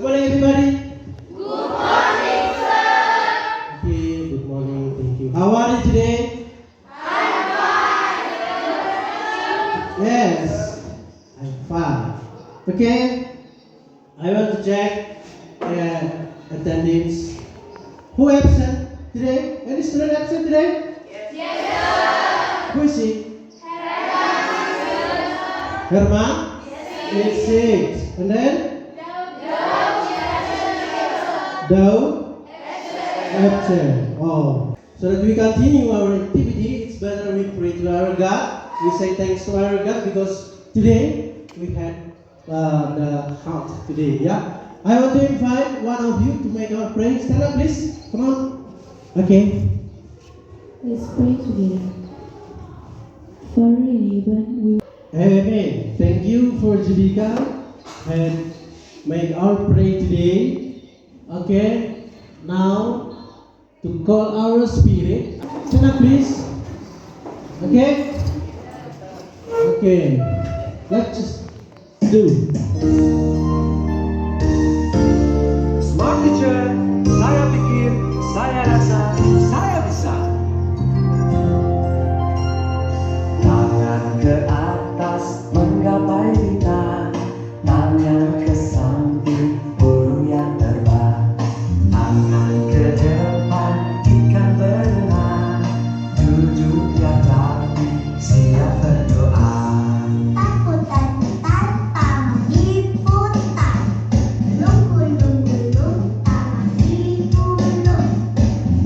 morning, everybody. Good morning, sir. Okay, good morning. Thank you. How are you today? I'm fine. Yes, I'm fine. Okay, I want to check attendance. Who absent today? Any student absent today? Yes, sir. Who is he? Herman? Yes, six. And then? Daud? Absent. Oh. So that we continue our activity, it's better we pray to our God. We say thanks to our God because today we had the heart today. Yeah. I want to invite one of you to make our prayer. Stand up, please. Come on. Okay. Let's pray together. Father in heaven, we Amen. Thank you for Judika and make our pray today. Okay. Now to call our spirit. Stand up, please. Okay. Okay. Let's just do. Smart teacher, saya pikir, saya rasa, saya bisa. Tangan ke atas menggapai bintang, tangan ke samping burung yang terbang, tangan ke depan ikan berenang, duduk yang rapi siap berdoa. Takutan tangan diputar, lunggu-lunggu tangan digulung,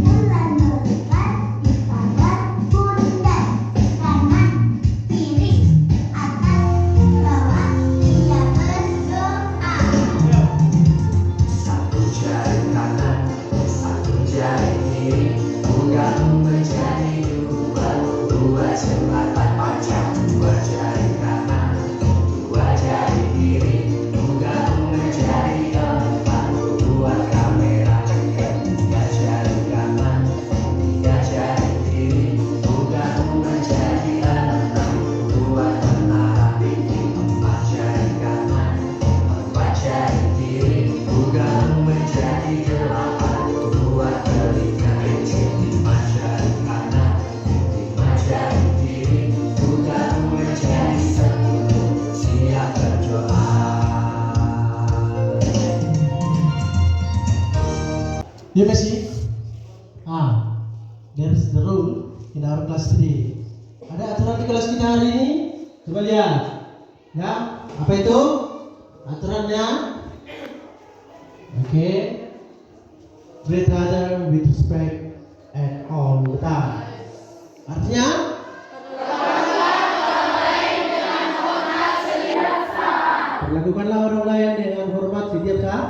bulan melekat di pada pundak, kanan kiri atas bawah ia berdoa. Satu jari kanan, satu jari kiri, bukan menjadi dua, dua jembatan panjang, dua jari kanan, dua jari kiri, bukan menjadi empat, buat kamera dekat, tiga jari kanan, tiga jari kiri, bukan menjadi enam, buat menara tinggi, empat jari kanan, empat jari kiri, bukan menjadi delapan, buat telinga kecil, lima jari kanan, lima jari kiri, bukan menjadi sepuluh, siap berdoa. You may see? There's the rule in our class today. Ada aturan di kelas kita hari ini? Coba lihat. Ya, apa itu? Aturannya? Oke. Treat other with respect and all the time. Artinya? Perlakukanlah orang lain dengan hormat setiap saat.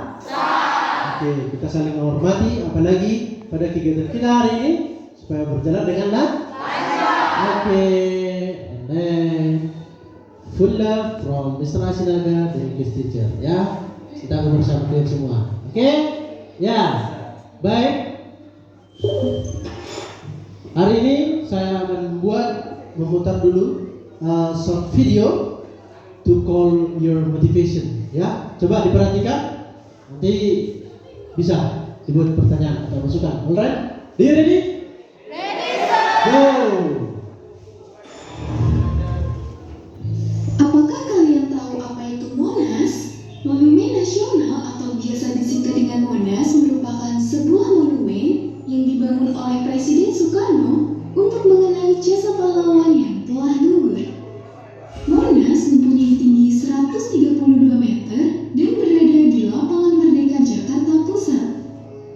Oke, kita saling menghormati, apalagi pada kegiatan kita hari ini supaya berjalan dengan lancar. Oke, and then full love from Mr. Asinaga, the English teacher. Ya, kita bersama kalian semua. Oke, ya, baik. Hari ini saya akan memutar dulu short video to call your motivation. Ya, coba diperhatikan. Nanti bisa dibuat pertanyaan atau masukan. Alright? Are you ready? Ready, sir. Go! Apakah kalian tahu apa itu Monas? Monumen Nasional atau biasa disingkat dengan Monas merupakan sebuah monumen yang dibangun oleh Presiden Soekarno untuk mengenang jasa pahlawan yang telah gugur. Monas mempunyai tinggi 132 meter dan berada di Lapangan Merdeka Jakarta Pusat.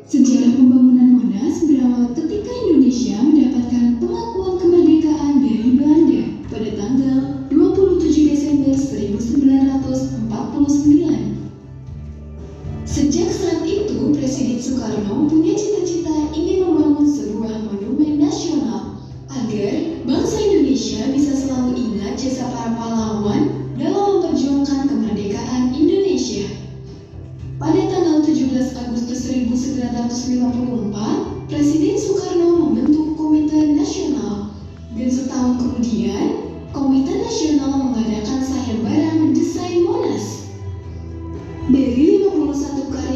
Sejarah pembangunan Monas berawal ketika Indonesia mendapatkan pengakuan kemerdekaan dari Belanda pada tanggal 27 Desember 1949. Sejak saat itu, Presiden Soekarno punya cita-cita ingin membangun sebuah monumen nasional agar bangsa Indonesia bisa selalu ingat jasa para pahlawan dalam memperjuangkan kemerdekaan Indonesia. Pada tanggal 17 Agustus 1954, Presiden Soekarno membentuk Komite Nasional, dan setahun kemudian, Komite Nasional mengadakan sayembara mendesain Monas. Dari 51 karya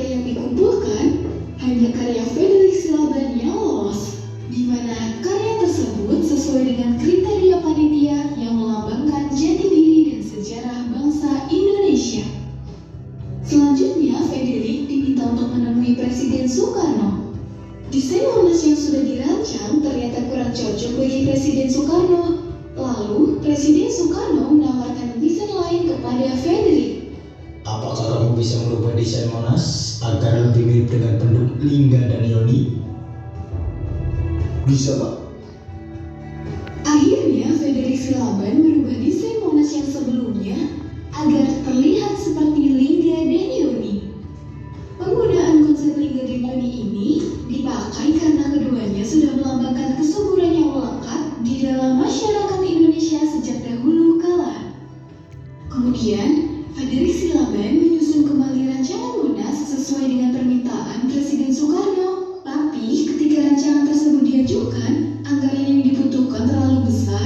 bisa merubah desain Monas agar lebih mirip dengan penduduk Lingga dan Yoni? Bisa, Pak. Akhirnya, Frederick Silaban merubah desain Monas yang sebelumnya agar terlihat seperti Lingga dan Yoni. Penggunaan konsep Lingga dan Yoni ini dipakai karena keduanya sudah melambangkan kesuburan yang melekat di dalam masyarakat Indonesia sejak dahulu kala. Kemudian, Frederick Silaban menyusun kembali rancangan Monas sesuai dengan permintaan Presiden Soekarno. Tapi ketika rancangan tersebut diajukan, anggaran yang dibutuhkan terlalu besar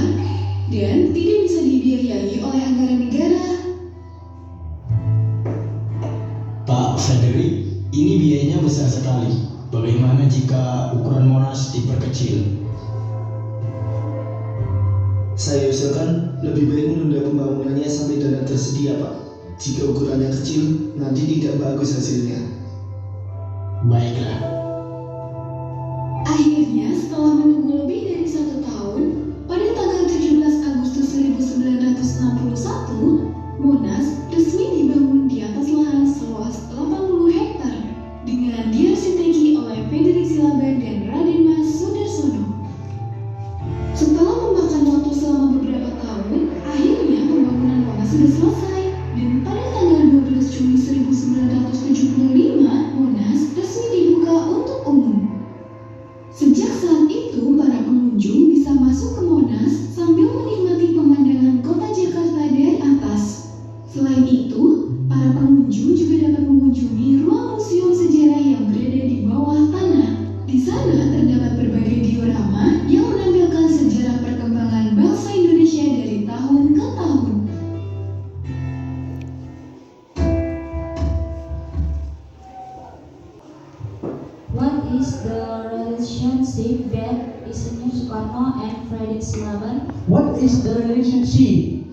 dan tidak bisa dibiayai oleh anggaran negara. Pak Frederick, ini biayanya besar sekali. Bagaimana jika ukuran Monas diperkecil? Saya usulkan lebih baik menunda pembangunannya sampai dana tersedia, Pak. Jika ukurannya kecil, nanti tidak bagus hasilnya. Baiklah. Akhirnya, setelah menunggu lebih dari 1 tahun, pada tanggal 17 Agustus 1961, Monas resmi dibangun di atas lahan seluas 80 hektar dengan diarsiteki oleh Frederick Silaban dan Raden Mas Sudarsono. Setelah memakan waktu selama beberapa tahun, akhirnya pembangunan Monas sudah selesai dan pada tanggal 12 Juli 1975, Monas resmi dibuka untuk umum. Sejak saat itu, para pengunjung bisa masuk ke Monas sambil menikmati pemandangan kota Jakarta dari atas. Selain itu, para pengunjung juga dapat mengunjungi ruang museum sejarah yang berada di bawah tanah. Di sana terdapat berbagai diorama yang menampilkan sejarah perkembangan bangsa Indonesia dari tahun ke tahun. What is the relationship between Insinyur Soekarno and Frederick Silaban? What is the relationship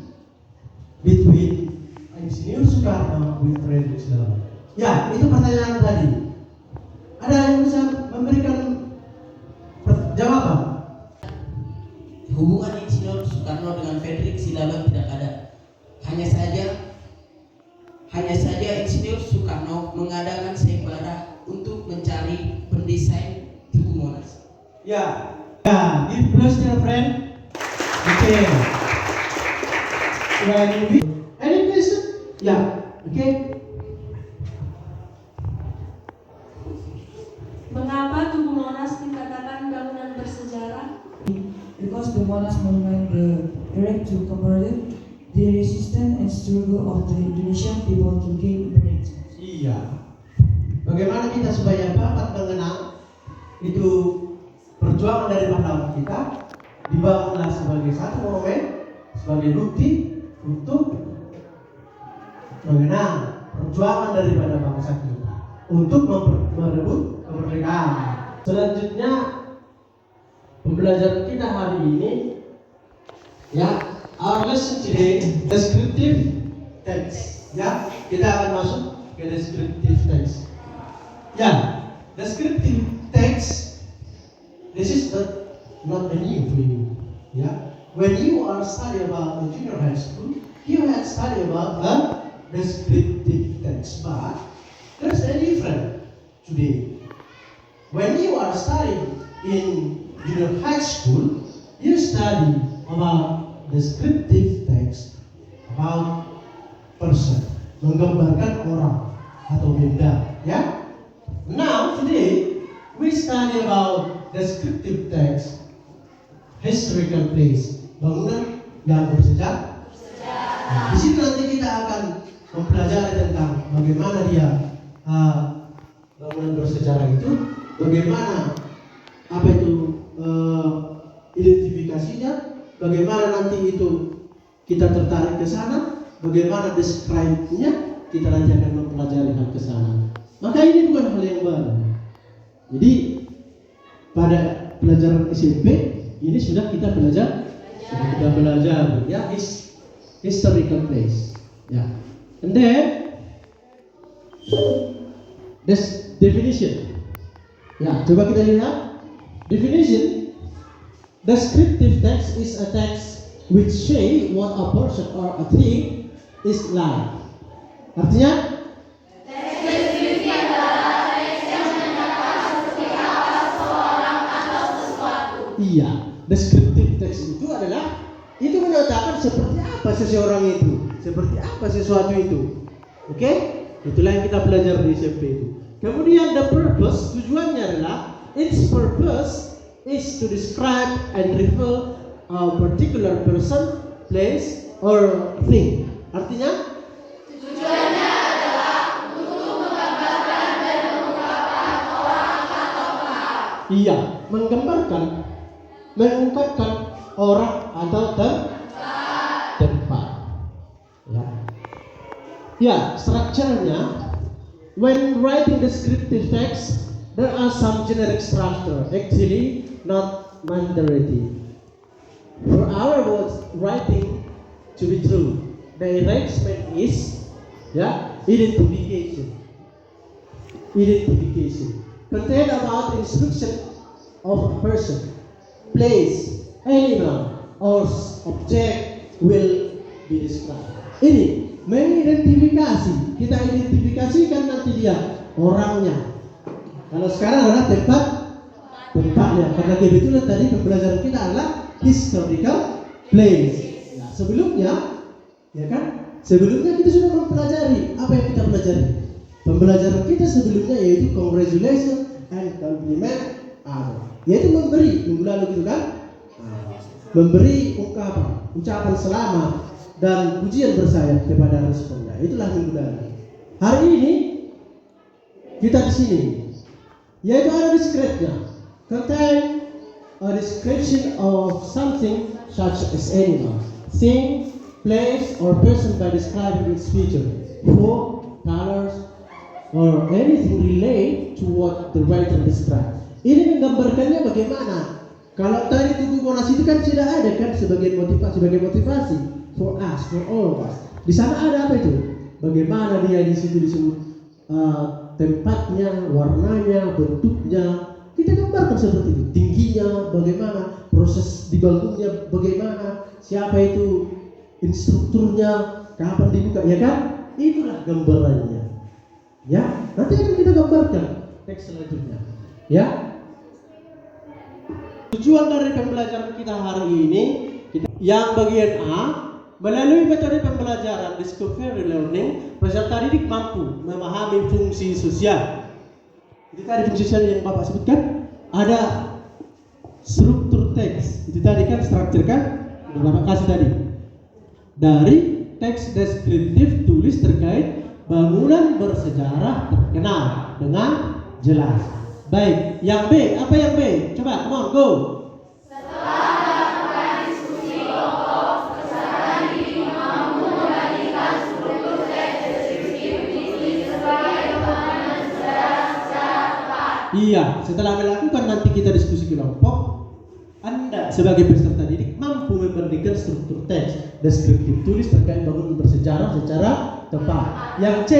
between Insinyur Soekarno with Frederick Silaban? Ya, itu pertanyaan tadi. Ada yang bisa memberikan jawaban? Hubungan Insinyur Soekarno dengan Frederick Silaban tidak ada. Hanya saja Insinyur Soekarno mengadakan sayembara untuk mencari pendesain Tugu Monas. Ya. Ya, give applause to your friend. Okay. Any question? Ya, okay. Mengapa Tugu Monas dikatakan bangunan bersejarah? Because the Monas monument erect to commemorate the resistance and struggle of the Indonesian people to gain independence. Iya. Bagaimana kita supaya dapat mengenang itu perjuangan dari pahlawan kita, dibangunlah sebagai satu monumen, sebagai bukti untuk mengenang perjuangan daripada bangsa kita untuk merebut kemerdekaan. Selanjutnya pembelajaran kita hari ini, ya, our lesson today, descriptive text. Ya, kita akan masuk ke descriptive text. Ya, descriptive text. This is not a new for you. Yeah, when you are studying about the junior high school, you had study about a descriptive text, but there's a different today. When you are studying in junior high school, you study about descriptive text about person, menggambarkan orang atau benda. Ya. Now today we study about descriptive text, historical place, bangunan yang bersejarah. Nah, di situ nanti kita akan mempelajari tentang bagaimana dia bangunan bersejarah itu, bagaimana apa itu identifikasinya, bagaimana nanti itu kita tertarik ke sana, bagaimana describe-nya, kita nanti akan mempelajari hal ke sana. Maka ini bukan hal yang baru. Jadi pada pelajaran SMP ini sudah kita belajar ya, historical place. Ya. And then this definition. Ya, coba kita lihat definition. Descriptive text is a text which say what a person or a thing is like. Artinya Iya, descriptive text itu adalah itu menyatakan seperti apa seseorang itu, seperti apa sesuatu itu. Oke? Itulah yang kita belajar di SMP itu. Kemudian the purpose, tujuannya adalah its purpose is to describe and reveal a particular person, place, or thing. Artinya Tujuannya adalah untuk menggambarkan dan mengungkapkan orang atau tempat. iya, mengungkapkan orang atau tempat. Ya. Ya, strukturnya when writing descriptive text, there are some generic structure, actually not mandatory. For our words writing to be true, the arrangement is identification. Contain about instruction of a person, place, animal, or object will be described. Ini mengidentifikasi, kita identifikasikan nanti dia orangnya. Kalau sekarang adalah tempatnya, karena kebetulan tadi pembelajaran kita adalah historical place. Nah, sebelumnya kita sudah mempelajari apa yang kita pelajari. Pembelajaran kita sebelumnya yaitu congratulations and compliment other, yaitu memberi minggu lalu gitu kan, memberi ucapan selamat dan pujian bersayap kepada responnya. Itulah minggu lalu. Hari ini kita di sini, yaitu ada description, contain a description of something such as animal, thing, place, or person by describing its feature, form, colors, or anything related to what the writer describes. Ini menggambarkannya bagaimana. Kalau tadi tubuh Monas itu kan sudah ada kan sebagai motivasi for us, for all of us. Di sana ada apa itu? Bagaimana dia di situ disebut tempatnya, warnanya, bentuknya. Kita gambarkan seperti itu. Tingginya bagaimana, proses dibangunnya bagaimana, siapa itu instrukturnya, kapan dibuka, ya kan? Itulah gambarannya. Ya, nanti akan kita gambarkan teks selanjutnya. Ya. Tujuan dari pembelajaran kita hari ini, yang bagian A, melalui metode pembelajaran discovery learning, peserta didik mampu memahami fungsi sosial. Itu tadi fungsi sosial yang Bapak sebutkan, ada struktur teks. Itu tadi kan struktur kan, udah Bapak kasih tadi. Dari teks deskriptif tulis terkait bangunan bersejarah terkenal dengan jelas. Baik, yang B, apa yang B? Coba, come on, go. Setelah melakukan diskusi kelompok, peserta didik mampu membagikan struktur teks deskriptif ditulis sebagai bangunan sejarah secara tepat. Iya, setelah melakukan nanti kita diskusi kelompok, Anda sebagai peserta didik mampu membandingkan struktur teks deskriptif tulis terkait bangunan bersejarah secara tepat. Yang C,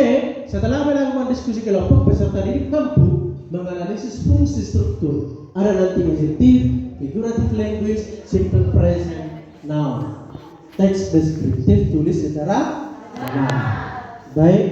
setelah melakukan diskusi kelompok, peserta didik mampu menganalisis fungsi struktur. Ada nanti adjective, figurative language, simple present, noun. Teks deskriptif tulis secara tepat. Baik.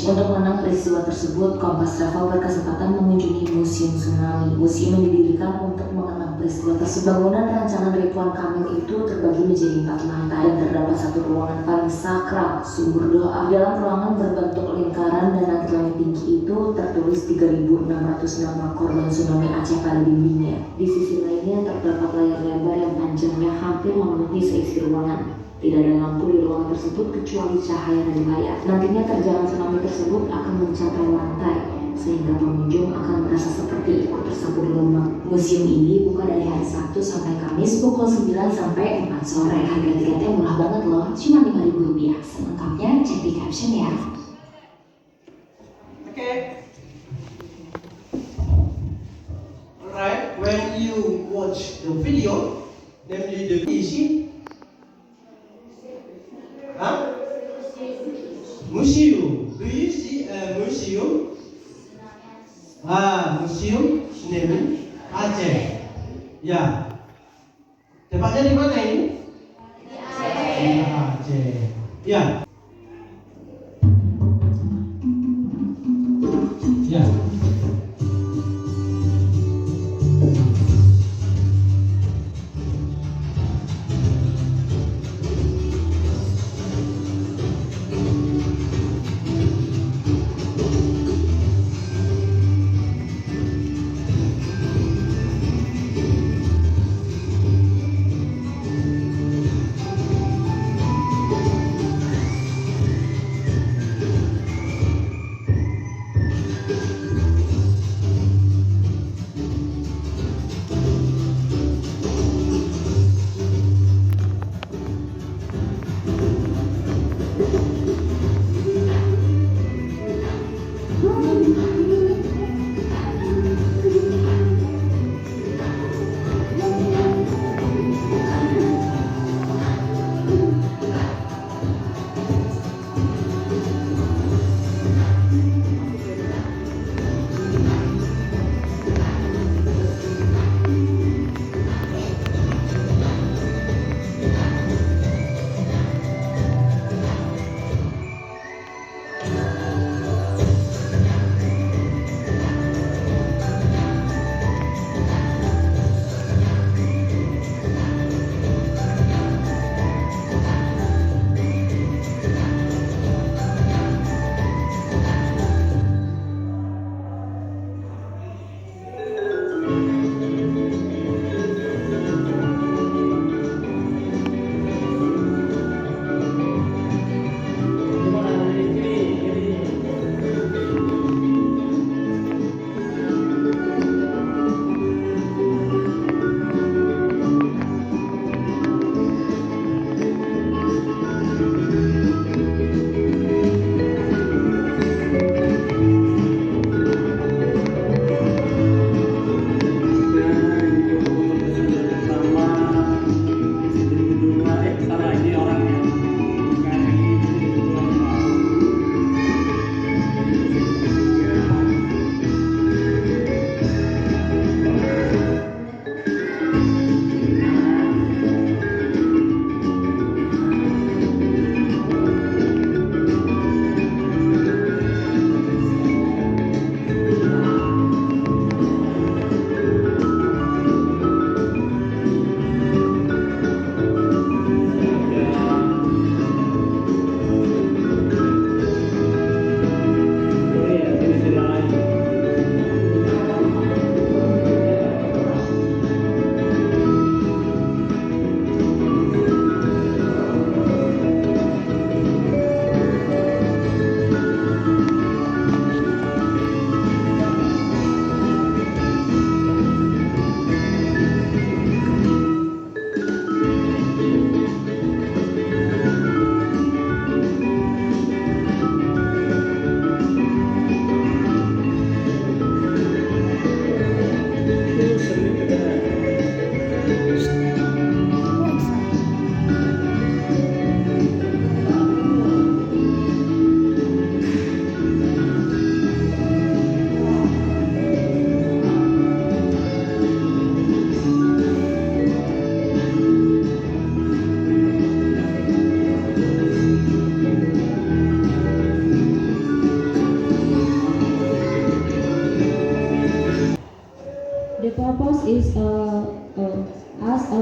Untuk mengenang peristiwa tersebut, Kompas Travel berkesempatan mengunjungi Museum Tsunami. Museum yang didirikan untuk mengenang peristiwa tersebut. Bangunan rancangan Ridwan Kamil itu terbagi menjadi 4 lantai dan terdapat satu ruangan paling sakral, sumur doa. Di dalam ruangan berbentuk lingkaran dan langit-langit tinggi itu tertulis 3.600 nama korban tsunami Aceh pada dindingnya. Di sisi lainnya terdapat layar lebar yang panjangnya hampir memenuhi seisi ruangan. Tidak ada lampu di ruangan tersebut kecuali cahaya dari layar. Nantinya terjangan tsunami tersebut akan mencapai lantai, sehingga pengunjung akan merasa seperti ikut tersambut gelombang. Museum ini buka dari hari Sabtu sampai Kamis pukul 9 sampai 4 sore. Harga tiketnya murah banget loh, cuma Rp5.000. Selengkapnya cek di caption ya. Okay. Alright, when you watch the video, namely the isi, museum. Do you see a museum? Museum Tsunami Aceh. Ya. Tempatnya di mana ini? Di Aceh. Ya. Ya.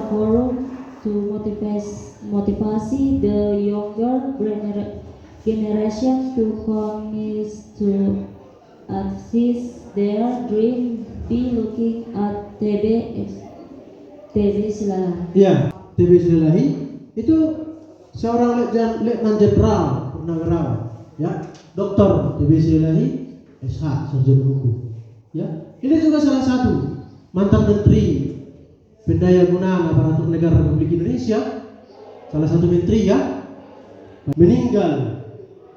forum to motivasi the younger generation to commit to assist their dream be looking at TB Silalahi. Ya, TB Silalahi itu seorang letnan jenderal purnawirawan, ya, Dr. TB Silalahi SH, sarjana hukum. Ya, ini juga salah satu mantan menteri Pendayagunaan Aparatur Negara Republik Indonesia, salah satu menteri, ya, meninggal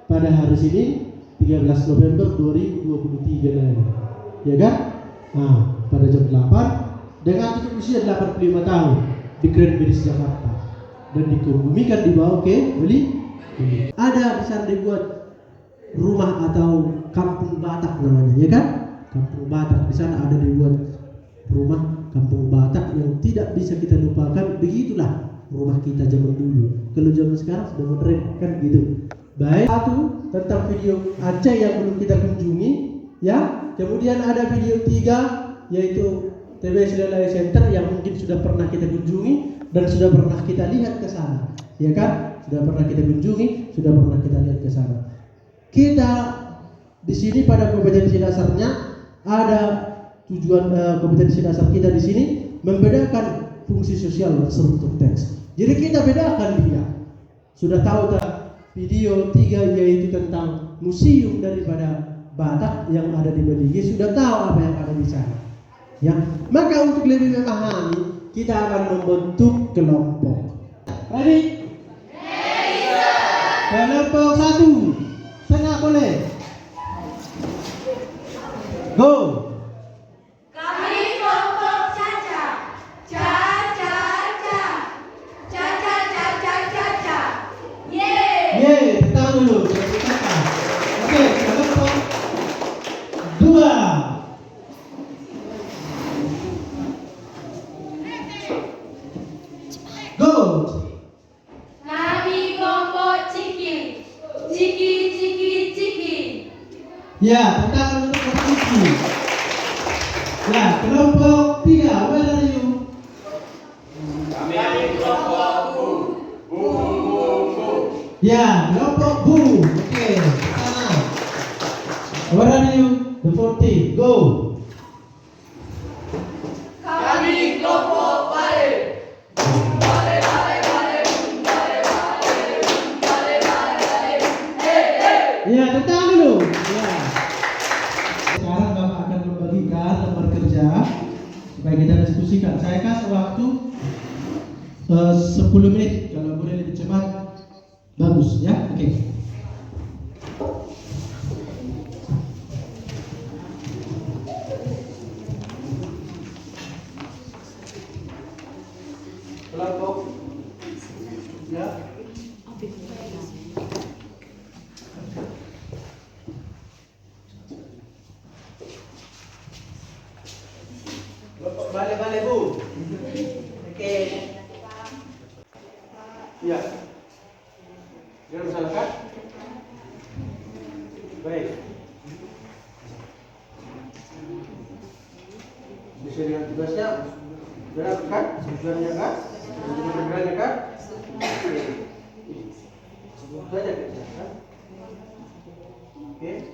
pada hari Senin 13 November 2023 lalu, ya kan? Nah, pada jam 8 dengan cukup usia 85 tahun di Grand Meris Jakarta dan dikebumikan dibawa ke Beli. Ada di sana dibuat rumah atau kampung Batak namanya, ya kan? Kampung Batak, di sana ada dibuat rumah kampung Batak yang tidak bisa kita lupakan. Begitulah rumah kita zaman dulu. Kalau zaman sekarang sudah modern kan gitu. Baik, satu tentang video Aceh yang belum kita kunjungi, ya. Kemudian ada video 3 yaitu TB Silalahi Center yang mungkin sudah pernah kita kunjungi dan sudah pernah kita lihat ke sana, ya kan? Sudah pernah kita kunjungi, sudah pernah kita lihat ke sana. Kita di sini pada kompetensi dasarnya ada tujuan kompetensi dasar kita di sini membedakan fungsi sosial dan struktur teks. Jadi kita bedakan dia. Sudah tahu tak video 3 yaitu tentang museum daripada Batak yang ada di Belige, sudah tahu apa yang ada di sana. Ya, maka untuk lebih memahami kita akan membentuk kelompok. Ready? Kelompok 1, setengah boleh. Go. Kami kelompok Caca. Caca. Yeay. Tahu dulu. Oke, kelompok 2. Go. Kami kelompok Ciki. Ciki. Ya, tentang kelompok Ciki. Ya, kelompok 3. Where are you? Kami kelompok Bu. Ya, kelompok Bu. Oke, sana. Where are you? The 40. Go. Kami kelompok Bale. Ya, tentang dulu. Ya. Sekarang Bapak akan membagikan lembar kerja supaya kita diskusikan. Saya kasih waktu 10 menit. Kalau boleh lebih cepat, bagus ya. Oke. Kelompok ya. Balik Bu. Oke. Ya. Jangan salahkan. Baik. Bisa dengan tugasnya. Benar kan? Tujuannya kan? Tujuannya kan? Sebut saja kerja kan? Oke.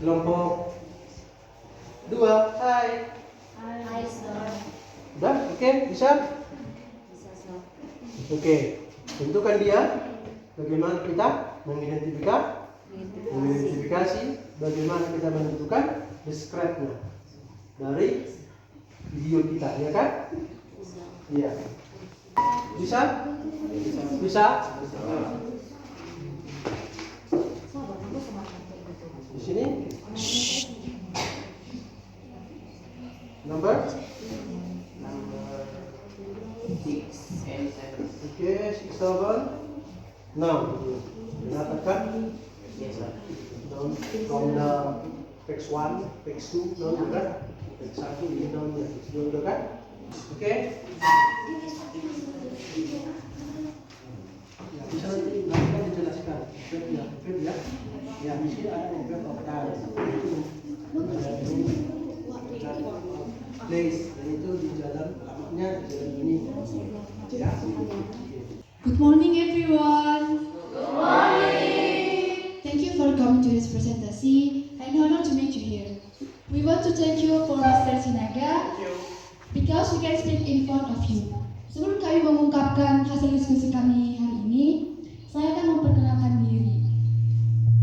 Kelompok 2. Hai. Hai, Sir. Udah? Oke, bisa? Bisa, Sir. Oke. Tentukan dia bagaimana kita mengidentifikasi bagaimana kita menentukan describe-nya dari video kita, ya kan? Iya. Bisa? Bisa? Di sini? Number 6 and 7. Oke, 6, 7. Now, mengatakan down from the text 1, text 2, down kan? Text 1 ini down ya, text 2 kan? Oke. Ya, bisa nanti dijelaskan. Ya. Ya, di sini ada yang operan. Place, dan itu di jalan Good morning, everyone. Good morning. Thank you for coming to this presentation. I'm honored to meet you here. We want to thank you for Mr. Sinaga because we can speak in front of you. Sebelum kami mengungkapkan hasil diskusi kami hari ini, saya akan memperkenalkan diri.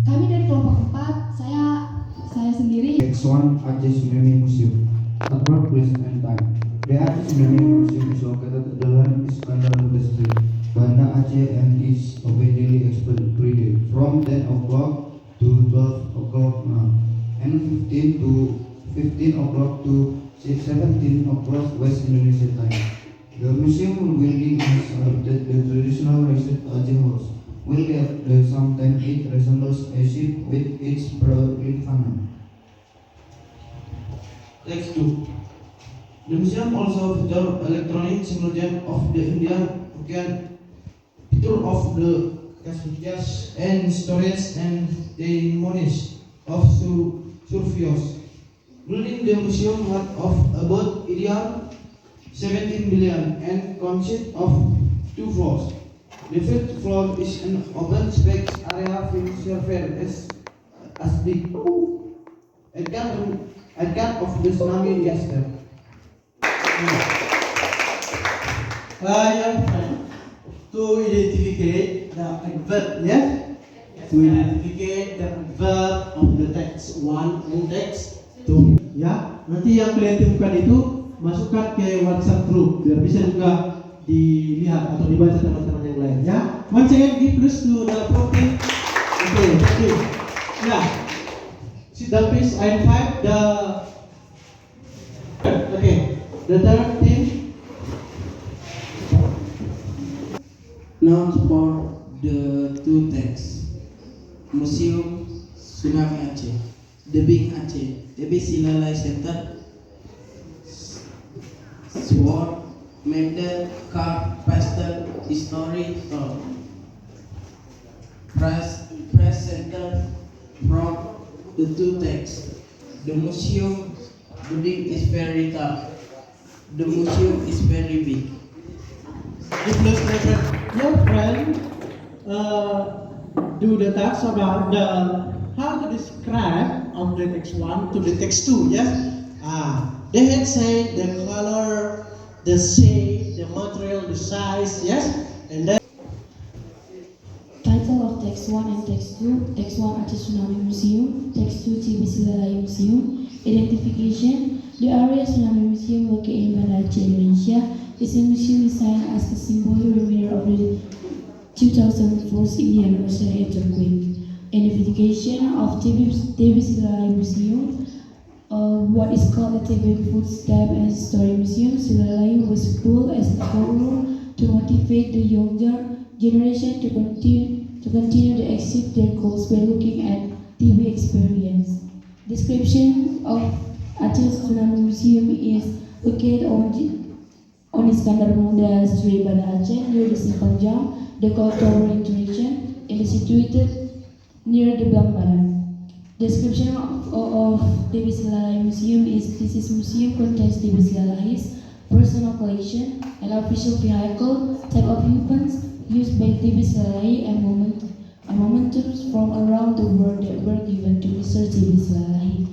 Kami dari kelompok 4, saya sendiri. X1 Aceh Tsunami Museum. Tempat, place, and time. The Aceh Tsunami Museum is located at Jalan Iskandar Muda Street, Banda Aceh, and is open daily explained 3 days from 10 o'clock to 12 o'clock now, and 15 o'clock to 17 o'clock West Indonesia time. The museum building has adopted the traditional raised Aceh horse, while sometimes it resembles a ship with its proudly funnel. Text 2. The museum also features electronic simulation of the Indian Ocean, tour of the casualties and stories and testimonies of survivors. Building the museum had of about area 17 billion and consists of 2 floors. The first floor is an open space area which serves as the account of the tsunami disaster. To identify the adverb, yes? To identify the adverb of the text 1 and text 2, ya. Nanti yang kalian temukan itu masukkan ke WhatsApp group biar bisa juga dilihat atau dibaca teman-teman yang lain, ya. Once again, give plus to the protein. Okay, thank you. Ya. Sit down please. I invite the third team. Now for the 2 texts. Museum Tsunami Aceh, Tebing Aceh, Tebing Silalai Center, Sword, Medal, Card, Pastel, History, Tour. Press Center from the 2 texts. The museum building is very tall. The museum is very big. Your friend do the task about the how to describe of the text 1 to the text 2, yes? They had said the color, the shape, the material, the size, yes? And then Title of text 1 and text 2. Text 1 Aceh Tsunami Museum. Text 2 Tebing Silalai Museum. Identification. The area Tsunami Museum located in Banda Aceh, Indonesia is a museum designed as a symbol reminder of the 2004 Syrian anniversary earthquake. Identification of Tebing Silalai Museum. What is called the Tebing Footstep and History Museum, Silalai was built as a forum to motivate the younger generation to continue to achieve their goals by looking at TV experience. Description of Aceh Tsunami Museum is located on Iskandar Muda Street, Banda Aceh, near the Simpang Jam, the Tower interaction, and is situated near the Blambaran. Description of Tebing Silalai Museum is this museum contains Tebing Silalai's personal collection, an official vehicle, type of weapons used by Tebing Silalai, and momentums from around the world that were given to Mr. Tebing Silalai.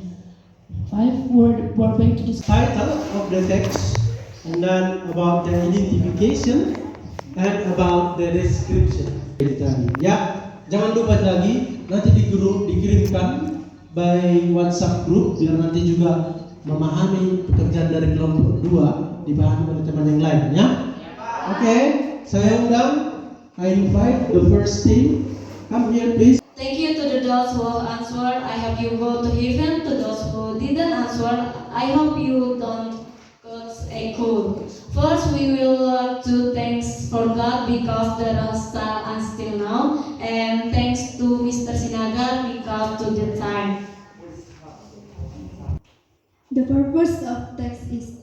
5. Word back to the title of the text, and then about the identification and about the description. Ya, jangan lupa lagi nanti di grup dikirimkan by WhatsApp group biar nanti juga memahami pekerjaan dari kelompok 2 dipahami oleh teman yang lain, ya. Oke, saya undang. I invite the first team. Come here, please. Thank you to those who answered. I hope you go to heaven. To those who didn't answer, I hope you don't cause a cold. First, we will do thanks for God because there are still until now, and thanks to Mr. Sinaga because to the time. The purpose of text is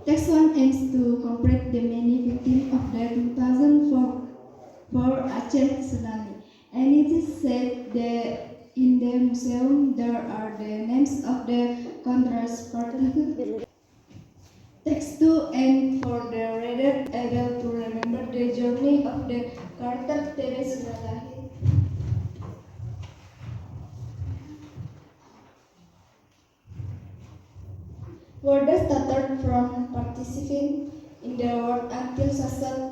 text 1 aims to commemorate the many victims of the 2004 Aceh tsunami, and it is said that in the museum there are the names of the contrast participants. Text to and for the reader able to remember the journey of the character Teres Lalahi. Warda started from participating in the work until success,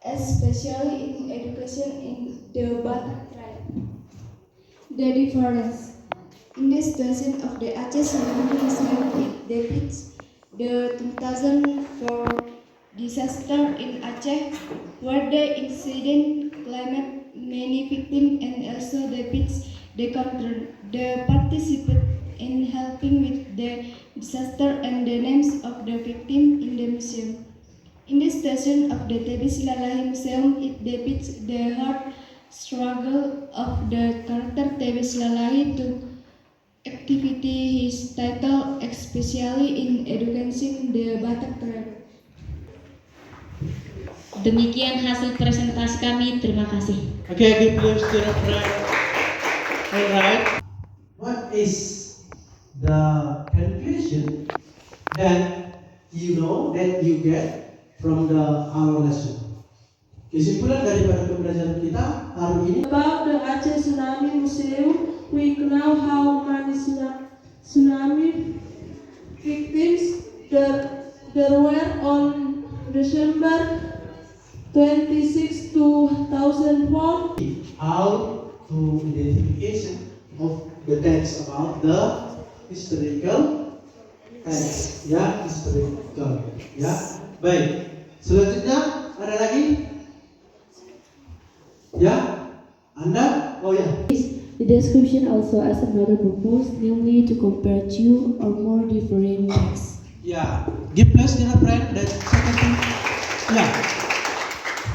especially in education in the Batak tribe. The difference. In the situation of the Aceh Tsunami Museum, it depicts the 2004 disaster in Aceh, where the incident claimed many victims, and also depicts the participant in helping with the disaster and the names of the victims in the museum. In the station of the Tebis Lalahi Museum, it depicts the hard struggle of the character Tebis Lalahi to activity his title, especially in educating the Batak tribe. Demikian hasil presentasi kami. Terima kasih. Okay, give please to the friend. Alright. What is the conclusion that you know that you get from our lesson? Kesimpulan daripada pembelajaran kita hari ini. About the Aceh Tsunami Museum, we know how many tsunami victims there were on December 26, 2004. How to identification of the text about the historical text, ya, historical, ya. Baik. Selanjutnya ada lagi? Ya, Anda? Oh ya. The description also has another purpose, namely to compare two or more different texts. Yeah, give plus to the friend. The second thing, yeah.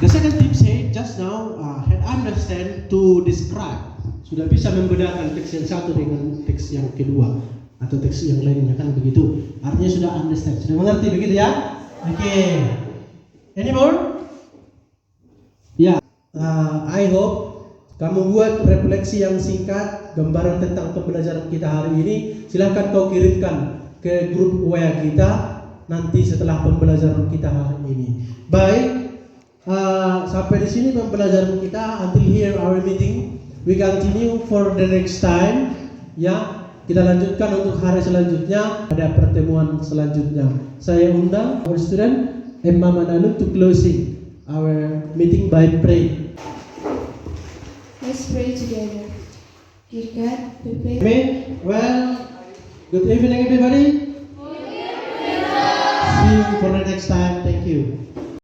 The second tip say just now had understand to describe. Sudah bisa membedakan teks yang satu dengan teks yang kedua atau teks yang lainnya, kan begitu. Artinya sudah understand, sudah mengerti begitu ya? Okay. Any more? Ya. I hope kamu buat refleksi yang singkat, gambaran tentang pembelajaran kita hari ini. Silahkan kau kirimkan ke grup WA kita nanti setelah pembelajaran kita hari ini. Baik, sampai di sini pembelajaran kita. Until here our meeting, we continue for the next time. Ya, kita lanjutkan untuk hari selanjutnya. Ada pertemuan selanjutnya. Saya undang our student Emma Manaluk to closing our meeting by prayer. Let's pray together. Dear God, we pray. Amen. Well, good evening everybody. See you for the next time. Thank you.